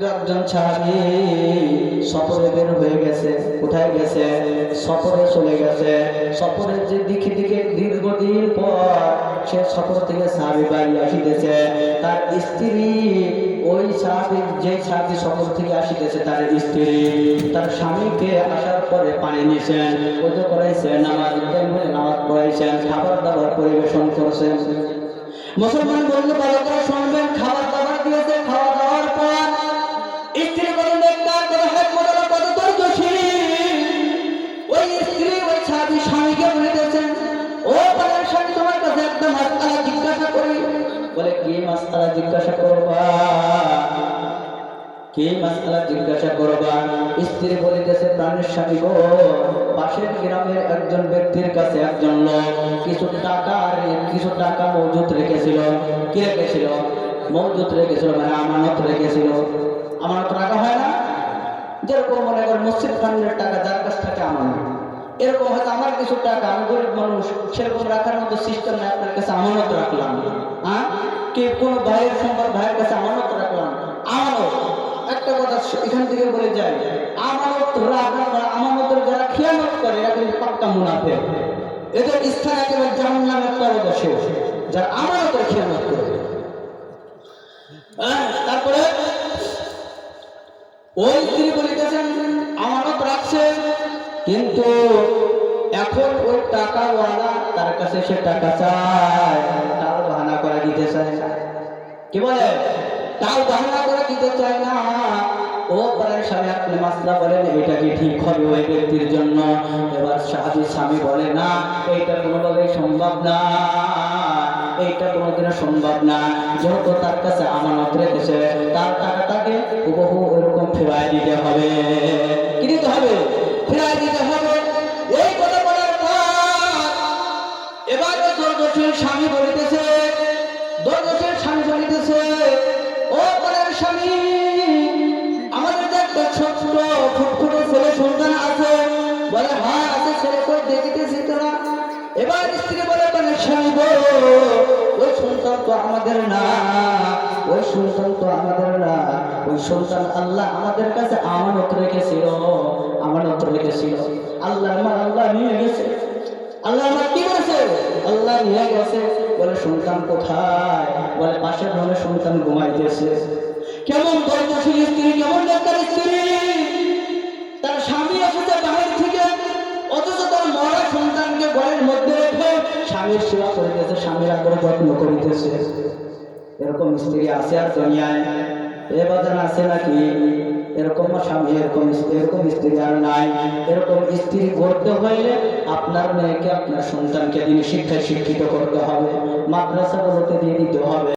একজন সাহাবী সফরে বের হয়ে গেছে। কোথায় গেছে? সফরে চলে গেছে। সফরের যে দিকে দিকে দীর্ঘদিন পর সে সফর থেকে সাহাবী বাড়ি আসিতেছে। তার স্ত্রী ওই সাহাবী, যে সাহাবী সফর থেকে আসিতেছে, তার স্ত্রী তার স্বামীকে আসার পরে পানি নিয়েছেন, ওযু করাইছেন, নামাজ পড়াইছেন, খাবার দাবার পরিবেশন করছেন। মুসলমান বললে ভালো করে শুনবেন, খাবার দাবার দিয়েছে। খাওয়া দাওয়ার পর স্ত্রী বলেন একটা করে হাত মোড়ানো কত ধৈর্যশীল। ওই স্ত্রী ওই স্বামীকে বলিতেছেন, ও পালার স্বামী, তোমার কাছে একটা মাসআলা জিজ্ঞাসা করি। বলে কি মাসআলা জিজ্ঞাসা করবা? কি মাসআলা জিজ্ঞাসা করবা? স্ত্রী বলিতেছে, প্রাণের স্বামী গো, পাশের গ্রামের একজন ব্যক্তির কাছে একজন লোক কিছু টাকা মজুত রেখেছিল। কি রেখেছিল? মজুত রেখেছিল, মানে আমানত রেখেছিল। আমানত রাখা হয় না? যেরকম মনে করেন মসজিদ ফান্ডের টাকা যার কাছ থেকে আমানত, এরকম হয়তো আমার কিছু টাকা, আমি গরিব মানুষ, সেরকম রাখার মতো সিস্টেম নেই। আপনার কাছে আমানত রাখলাম, হ্যাঁ, কি কোনো ভাইয়ের সম্পর্ক, ভাইয়ের কাছে আমানত রাখলাম। আমানত একটা কথা এখান থেকে বলে যায়, আমানতের যারা খিয়ানত করে এরা কিন্তু পাক্কা মুনাফিক। এদের স্থান একেবারে জাহান্নামের তলদেশে, যারা আমানতের খিয়ানত করে। তারপরে ওই স্ত্রী বলিতেছেন, আমানত রাখছে, কিন্তু এখন ওই টাকাওয়ালা তার কাছে সে টাকা চায়, তাও বাহানা করে দিতে চায় না। কি বলে? তাও বাহানা করে দিতে চায় না। ও পরের স্বামী, আপনি মাসলা বলেন এটা কি ঠিক হবে ওই ব্যক্তির জন্য? এবার স্বামী বলে না, এইটা কোনোভাবেই সম্ভব না, এইটা কোনোদিনও সম্ভব না। যেহেতু তার কাছে আমানত রেখেছে, তার টাকাটাকে হুবহু ওরকম ফেরাই দিতে হবে। কি দিতে হবে? ফেরাই দিতে হবে। এই কথা বলার পর এবার দোষের স্বামী বলিতেছে, ও পরের স্বামী, আমাদের যে একটা ছোট্ট ফুটফুটে ছেলে সন্তান আছে। বলে হ্যাঁ আছে, ছেলে কই দেখিতেছি তোরা। এবার স্ত্রী বলে, পরের স্বামী গো, ওই সন্তান তো আমাদের না, ওই সন্তান তো আমাদের না, ওই সন্তান আল্লাহ আমাদের কাছে আমানত রেখেছিল, আমানত রেখেছিল। আল্লাহ নিয়ে গেছে। আল্লাহ আমার কি করেছে? আল্লাহ নিয়ে গেছে। বলে সন্তান কোথায়? বলে পাশের ঘরে সন্তান ঘুমাইতেছে। কেমন ধৈর্যশীল স্ত্রী, কেমন নেককার স্ত্রী! তার স্বামী এসেছে বাহির থেকে, অথচ তার মরা সন্তানকে ঘরের মধ্যে রেখে স্বামীর সেবা করিতেছে, স্বামীর আদর যত্ন করিতেছে। এরকম স্ত্রী আছে আর দুনিয়ায়? এ বাজার আছে নাকি? এরকম স্বামী, এরকম স্ত্রী আর নাই। এরকম স্ত্রী গড়তে হইলে আপনার মেয়েকে, আপনার সন্তানকে দিনে শিক্ষায় শিক্ষিত করতে হবে, মাদ্রাসাগুলোতে দিয়ে দিতে হবে।